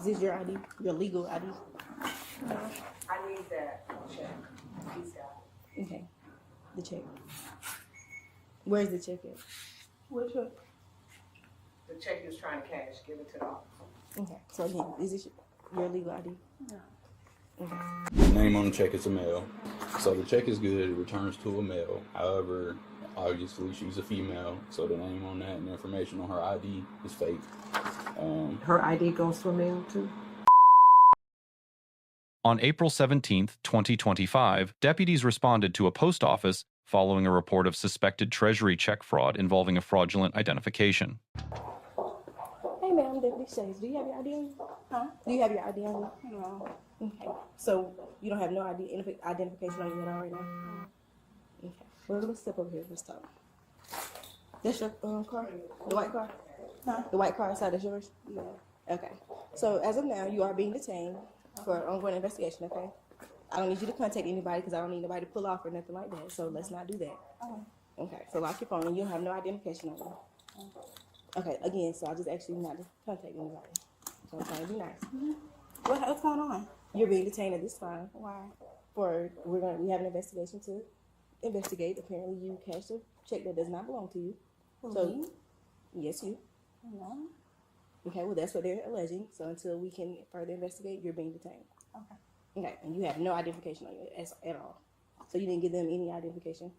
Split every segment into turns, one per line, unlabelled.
this your ID? Your legal ID?
No. I need that check. He's got it.
Okay. The check. Where's the check at?
What check? The check he was trying to cash. Give it to the officer.
Okay. So again, is this your legal ID?
No.
Okay.
The name on the check is a male. So the check is good. It returns to a male. However, obviously she's a female. So the name on that and the information on her ID is fake.
Her ID goes to a male too?
On April 17, 2025, deputies responded to a post office following a report of suspected Treasury check fraud involving a fraudulent identification.
Hey ma'am, Deputy Shays, do you have your ID on you?
Huh?
Do you have your ID on you?
No.
Okay. So you don't have no identification on you at all right now? Okay. Well, let's step over here. Let's talk. That's your car? The white car?
Huh?
The white car inside is yours?
Yeah.
Okay. So as of now, you are being detained for an ongoing investigation, okay? I don't need you to contact anybody because I don't need nobody to pull off or nothing like that. So let's not do that. Okay. So lock your phone and you'll have no identification on you. Okay. Again, so I just asked you not to contact anybody. So I'm trying to be nice.
What's going on?
You're being detained at this time.
Why?
We have an investigation to investigate. Apparently you cashed a check that does not belong to you.
Me?
Yes, you.
No.
Okay, well that's what they're alleging. So until we can further investigate, you're being detained.
Okay.
Okay, and you have no identification on you at all. So you didn't give them any identification?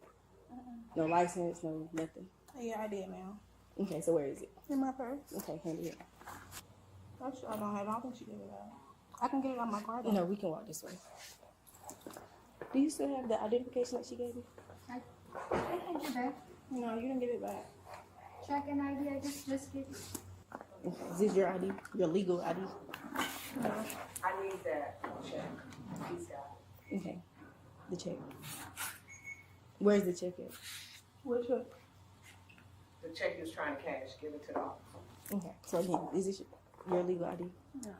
No license, no nothing?
Yeah, I did, ma'am.
Okay, so where is it?
In my purse.
Okay, hand it here.
I don't think she gave it out. I can get it out of my car though.
No, we can walk this way. Do you still have the identification that she gave you?
I can get back.
No, you didn't give it back.
Check an ID. I just give it.
Okay. Is this your ID? Your legal ID?
No. I need that check. He's got it.
Okay. The check. Where's the check at?
What check? The check he was trying to cash. Give it to the officer.
Okay. So again, is this your legal ID?
No.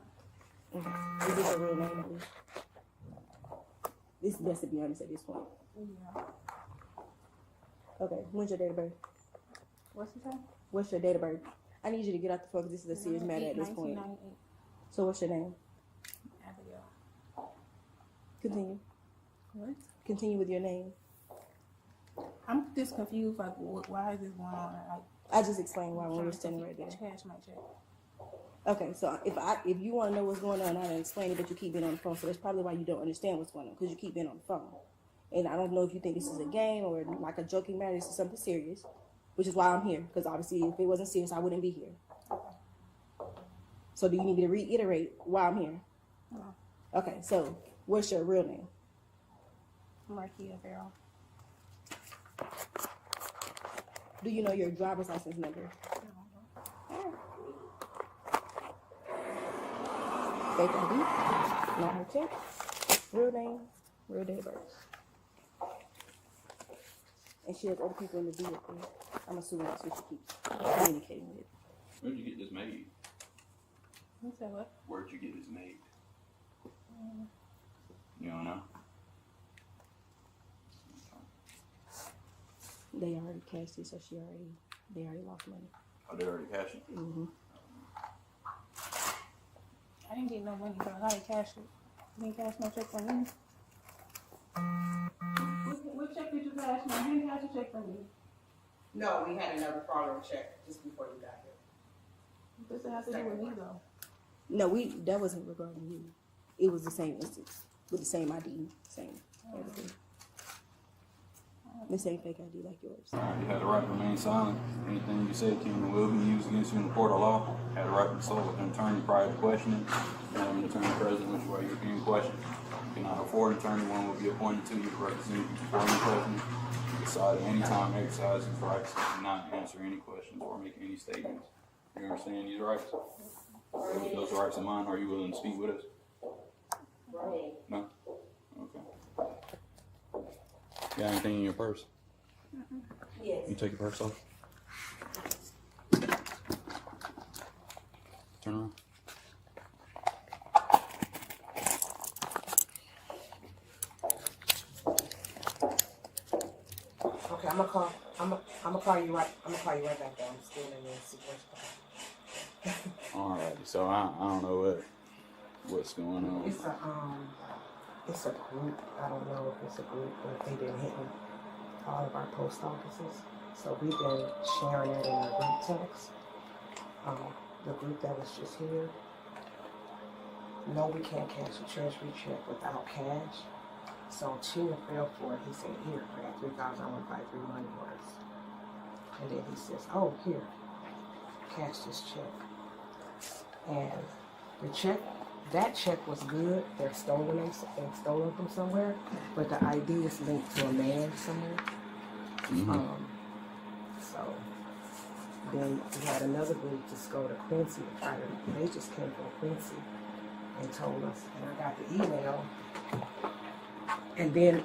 Okay. Is this your real name at least? This is best to be honest at this point.
Yeah.
Okay. When's your date of birth?
What's the time?
What's your date of birth? I need you to get out the phone because this is a serious matter at this point.
1998.
So what's your name?
Abigail.
Continue.
What?
Continue with your name.
I'm just confused. Like, why is this going on? Like,
I just explained why when we were standing right there.
cash my check.
Okay, so if you want to know what's going on, I didn't explain it, but you keep being on the phone. So that's probably why you don't understand what's going on, because you keep being on the phone. And I don't know if you think this is a game or like a joking matter. This is something serious, which is why I'm here. Because obviously, if it wasn't serious, I wouldn't be here. So do you need me to reiterate why I'm here?
No.
Okay, so what's your real name?
Marquia Farrell.
Do you know your driver's license number? Fake ID, not her check, real name, real date of birth. And she has other people in the vehicle. I'm assuming that's what she keeps communicating with.
Where'd you get this made?
You said what?
Where'd you get this made? You don't know?
They already cashed it, so they already lost money.
Oh, they already cashed it?
Mm-hmm.
I didn't get no money, but I gotta cash it. You didn't cash no check from me. What check did you cash? No, you didn't cash a check from me. No, we had another fraudulent check just before you got here. This has to do with me though.
No, that wasn't regarding you. It was the same instance with the same ID, same everything. The same fake ID like yours.
You had the right to remain silent. Anything you said can and will be used against you in the court of law. Had the right to consult with an attorney prior to questioning. You have an attorney present which way you're being questioned. You cannot afford an attorney. One will be appointed to you to represent you before any questioning. You decide at any time to exercise his rights to not answer any questions or make any statements. You understand these rights? With those rights in mind, are you willing to speak with us? No? Okay. You got anything in your purse?
Yes.
You take your purse off. Turn around.
Okay, I'm gonna call you right back down. I'm still in the situation.
Alright, so I don't know what What's going on?
It's a group. I don't know if it's a group, but they been hitting all of our post offices. So we've been sharing it in our group text. The group that was just here. No, we can't cash a Treasury check without cash. So Chima fell for it. He said, here, grab 3,000, I want to buy 3 money orders. And then he says, oh, here, cash this check. And the check, that check was good. They're stolen from somewhere, but the ID is linked to a man somewhere.
Mm-hmm.
So then we had another group just go to Quincy to try to, they just came from Quincy and told us, and I got the email. And then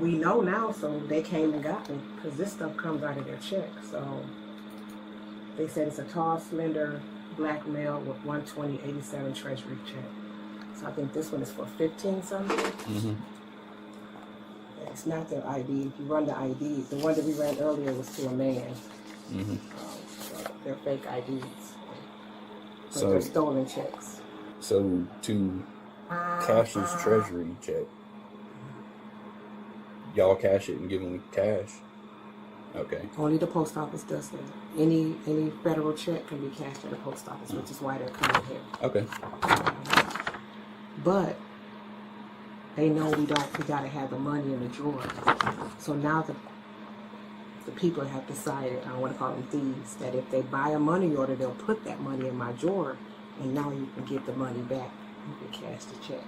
we know now, so they came and got me, because this stuff comes out of their check. So they said it's a tall, slender, black male with 120.87 Treasury check. So I think this one is for 15 something.
Mm-hmm.
It's not their ID. If you run the ID, the one that we ran earlier was to a man.
Mm-hmm.
So they're fake IDs. But
So
they're stolen checks.
So to cash this Treasury check, y'all cash it and give them cash. Okay.
Only the post office does that. Any federal check can be cashed at the post office, which is why they're coming here.
Okay.
But they know we gotta have the money in the drawer. So now the people have decided, I don't want to call them thieves, that if they buy a money order, they'll put that money in my drawer, and now you can get the money back. You can cash the check.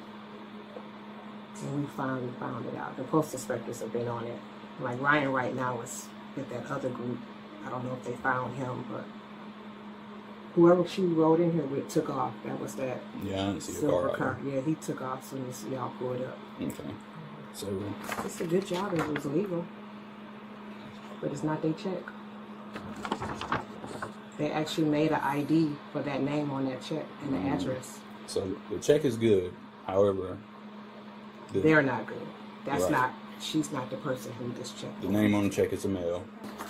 And we finally found it out. The post inspectors have been on it. Like Ryan right now is with that other group. I don't know if they found him, but whoever she rode in here with took off. That was that
Yeah, I didn't see a
silver
car.
car. Yeah, he took off as soon as y'all pulled up.
Okay. So
It's a good job if it was legal. But it's not their check. They actually made an ID for that name on that check and the address.
so the check is good. However,
They're not good. That's
Right.
not, she's not the person who this check
the name on the check is a male.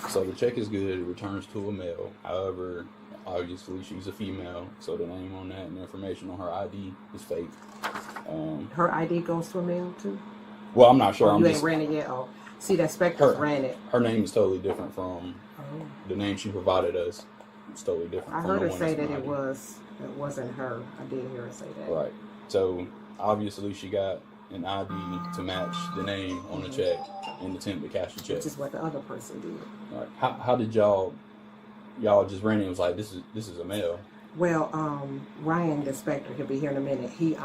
So the check is good. It returns to a male. However, obviously she's a female, so the name on that and the information on her ID is fake.
Her ID goes to a mail too?
Well, I'm not sure.
Oh,
I'm
you
just,
ain't ran it yet? Oh, see, that Spectre ran it.
her name is totally different from
Oh.
the name she provided us. It's totally different.
I
from
heard
the
her
one
say
that's
that
on ID.
it wasn't her. I did hear her say that.
Right. So obviously she got an ID to match the name on the check in the attempt to cash the check.
Which is what the other person did.
Right. How did y'all just ran in and was like, this is a male?
Well, Ryan, the inspector, he'll be here in a minute. He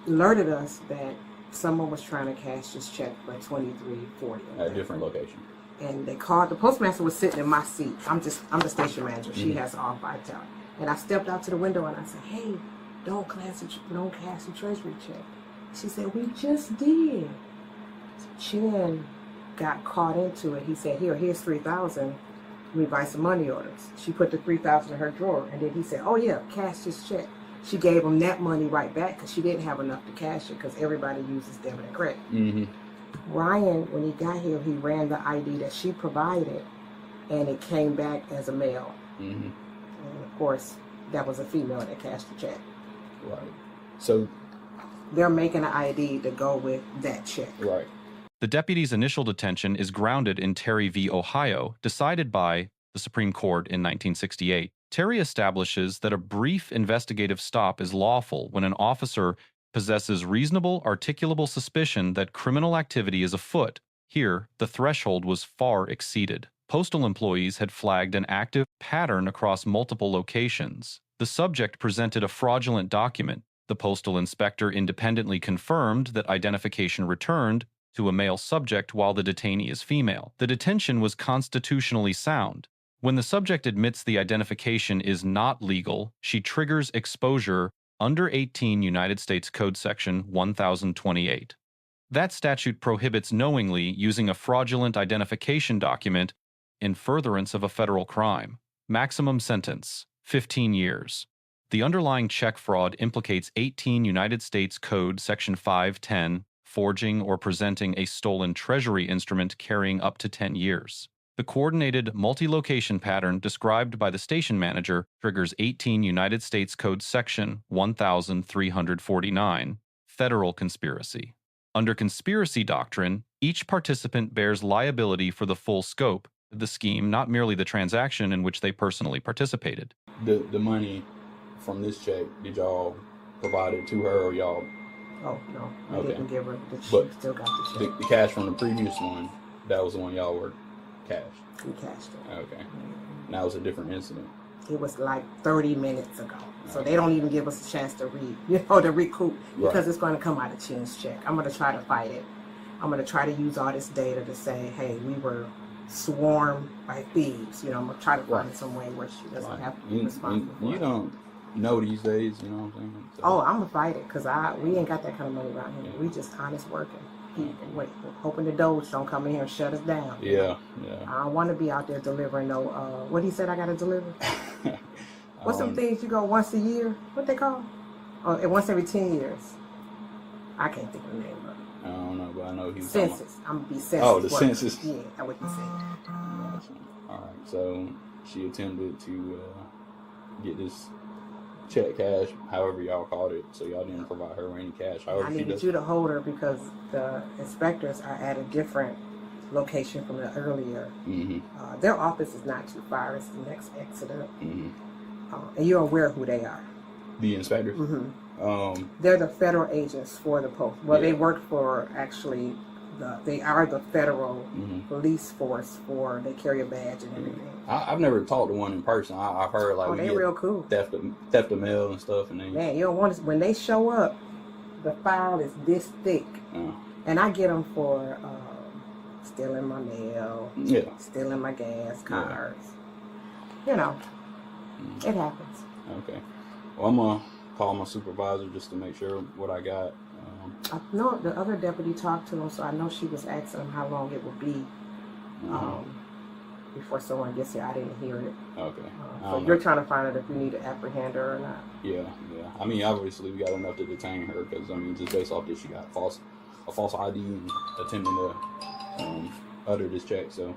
alerted us that someone was trying to cash this check for $23.40
At a different location.
And they called. The postmaster was sitting in my seat. I'm the station manager. She has all 5 towers. And I stepped out to the window and I said, "Hey, don't cash the Treasury check." She said, "We just did." Chin got caught into it. He said, here's 3,000. Let me buy some money orders. She put the 3,000 in her drawer, and then he said, "Oh yeah, cash this check." She gave him that money right back because she didn't have enough to cash it because everybody uses debit and credit.
Mm-hmm.
Ryan, when he got here, he ran the ID that she provided, and it came back as a male.
Mm-hmm.
And of course, that was a female that cashed the check.
Right. So
They're making an ID to go with that check.
right.
The deputy's initial detention is grounded in Terry v. Ohio, decided by the Supreme Court in 1968. Terry establishes that a brief investigative stop is lawful when an officer possesses reasonable, articulable suspicion that criminal activity is afoot. Here, the threshold was far exceeded. Postal employees had flagged an active pattern across multiple locations. The subject presented a fraudulent document. The postal inspector independently confirmed that identification returned to a male subject while the detainee is female. The detention was constitutionally sound. When the subject admits the identification is not legal, she triggers exposure under 18 United States Code Section 1028. That statute prohibits knowingly using a fraudulent identification document in furtherance of a federal crime. Maximum sentence, 15 years. The underlying check fraud implicates 18 United States Code Section 510, forging or presenting a stolen Treasury instrument carrying up to 10 years. The The coordinated multi-location pattern described by the station manager triggers 18 United States Code Section 1349, federal conspiracy. Under conspiracy doctrine, each participant bears liability for the full scope of the scheme, not merely the transaction in which they personally participated.
The money from this check, did y'all provide it to her or y'all?
Oh, no, I
Okay.
didn't give her, she
But
still got the check.
The cash from the previous one, that was the one y'all were cashed?
We cashed it.
Okay. And that was a different incident?
It was like 30 minutes ago. So they don't even give us a chance to to recoup, because
Right.
it's going to come out of Chin's check. I'm going to try to fight it. I'm going to try to use all this data to say, hey, we were swarmed by thieves. I'm going to try to find
Right.
some way where she doesn't have to be
You
responsible for it.
don't know these days, you know what I'm saying? So,
Oh, I'm going to fight it, because we ain't got that kind of money around here. We just honest working people. Wait, hoping the Doge don't come in here and shut us down.
yeah.
I don't want to be out there delivering no, what he said I got to deliver? What's some things you go once a year? What they call? Oh, and once every 10 years. I can't think of the name of it.
I don't know, but I know he's
Census. I'm going to be census.
Oh, the
worker.
census.
Yeah, that's what he said.
All right, so she attempted to get this check cash, however y'all called it, so y'all didn't provide her any cash. However,
I
she
needed
does.
you to hold her because the inspectors are at a different location from the earlier.
Mm-hmm.
Their office is not too far. It's the next exit up.
Mm-hmm.
And you're aware who they are.
The inspectors.
Mm-hmm.
They're
the federal agents for the post. Well,
Yeah.
they work for actually. They are the federal police force they carry a badge and everything.
I've never talked to one in person. I've heard like
They're real cool.
theft of mail and stuff, and then
Man, you don't want to, when they show up, the file is this thick. And I get them for stealing my mail, stealing my gas cards. It happens.
Okay. Well, I'm gonna call my supervisor just to make sure what I got.
I know the other deputy talked to him, so I know she was asking him how long it would be before someone gets here. I didn't hear it.
Okay.
So you're trying to find out if you need to apprehend her or not.
Yeah. I mean, obviously, we got enough to detain her because, I mean, just based off this, she got a false ID and attempting to utter this check. So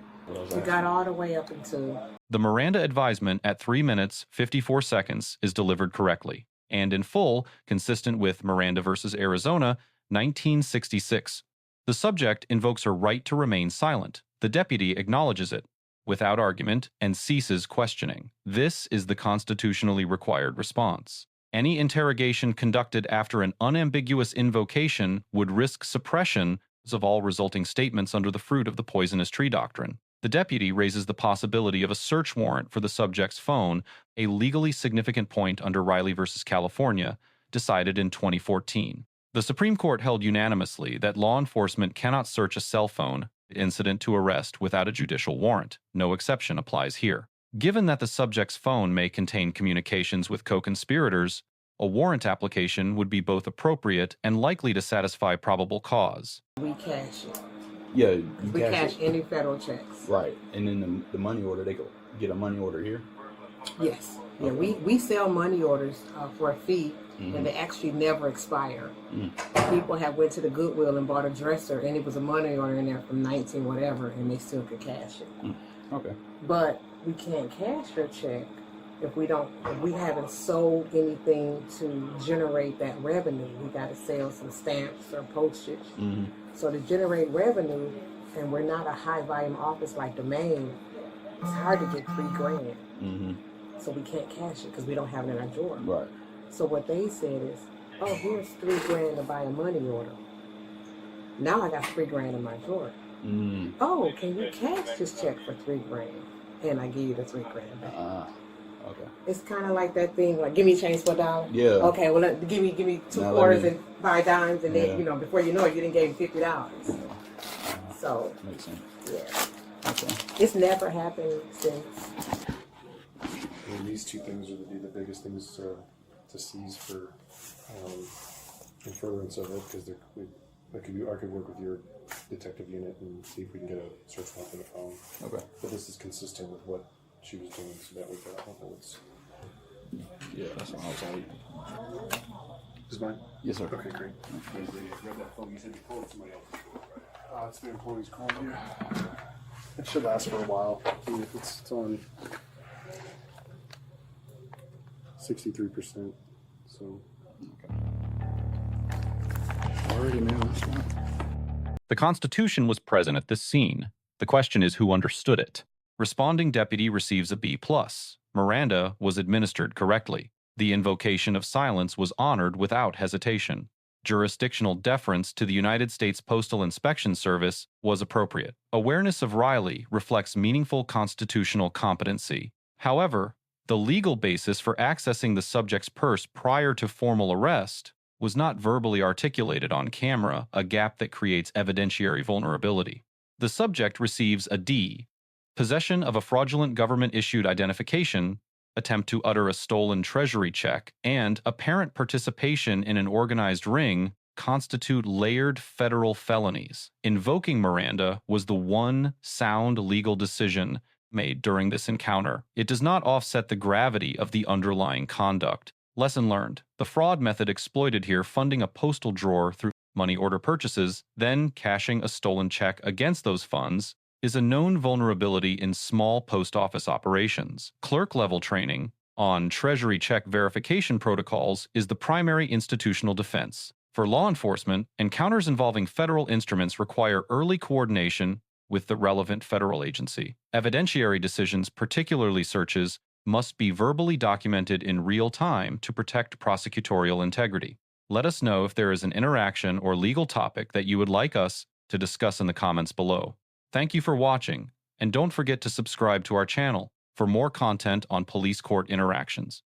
We got all the way up until...
The Miranda advisement at 3 minutes, 54 seconds is delivered correctly and in full, consistent with Miranda versus Arizona, 1966. The subject invokes her right to remain silent. The deputy acknowledges it without argument and ceases questioning. This is the constitutionally required response. Any interrogation conducted after an unambiguous invocation would risk suppression of all resulting statements under the fruit of the poisonous tree doctrine. The deputy raises the possibility of a search warrant for the subject's phone, a legally significant point under Riley v. California, decided in 2014. The Supreme Court held unanimously that law enforcement cannot search a cell phone incident to arrest without a judicial warrant. No exception applies here. Given that the subject's phone may contain communications with co-conspirators, a warrant application would be both appropriate and likely to satisfy probable cause.
We cash it.
yeah, you
We cash
it.
any federal checks.
Right, and then the money order, they could get a money order here.
Yes. Yeah, we sell money orders for a fee,
Mm-hmm.
and they actually never expire. People have went to the Goodwill and bought a dresser, and it was a money order in there from 19 whatever, and they still could cash it.
Okay.
But we can't cash your check if we haven't sold anything to generate that revenue. We got to sell some stamps or postage. So to generate revenue, and we're not a high volume office like the main, it's hard to get $3,000. So we can't cash it because we don't have it in our drawer.
Right.
So what they said is, oh, here's $3,000 to buy a money order. Now I got $3,000 in my drawer. Oh, can you cash this check for $3,000? And I give you the $3,000 back.
Okay.
It's kind of like that thing, like give me change for $1.
Yeah.
Okay, well give me two
Now let
quarters
me-
and 5 dimes, and then
Yeah.
before you know it, you didn't give me $50. So
Makes sense.
yeah,
Okay.
it's never happened since.
And these two things would be the biggest things to seize for in furtherance of it, because I could work with your detective unit and see if we can get a search warrant for the phone.
Okay.
But this is consistent with what she was doing, so that we can hold it.
Yeah, that's what I was like.
Is mine?
Yes, sir.
Okay, great. Grab that phone. You said you called somebody else. It's the employee's calling you. It should last for a while. It's on 63%. So. Already, man. That's not.
The Constitution was present at this scene. The question is who understood it. Responding deputy receives a B+. Miranda was administered correctly. The invocation of silence was honored without hesitation. Jurisdictional deference to the United States Postal Inspection Service was appropriate. Awareness of Riley reflects meaningful constitutional competency. However, the legal basis for accessing the subject's purse prior to formal arrest was not verbally articulated on camera, a gap that creates evidentiary vulnerability. The subject receives a D. Possession of a fraudulent government-issued identification, attempt to utter a stolen Treasury check, and apparent participation in an organized ring constitute layered federal felonies. Invoking Miranda was the one sound legal decision made during this encounter. It does not offset the gravity of the underlying conduct. Lesson learned. The fraud method exploited here, funding a postal drawer through money order purchases, then cashing a stolen check against those funds, is a known vulnerability in small post office operations. Clerk-level training on Treasury check verification protocols is the primary institutional defense. For law enforcement, encounters involving federal instruments require early coordination with the relevant federal agency. Evidentiary decisions, particularly searches, must be verbally documented in real time to protect prosecutorial integrity. Let us know if there is an interaction or legal topic that you would like us to discuss in the comments below. Thank you for watching, and don't forget to subscribe to our channel for more content on police court interactions.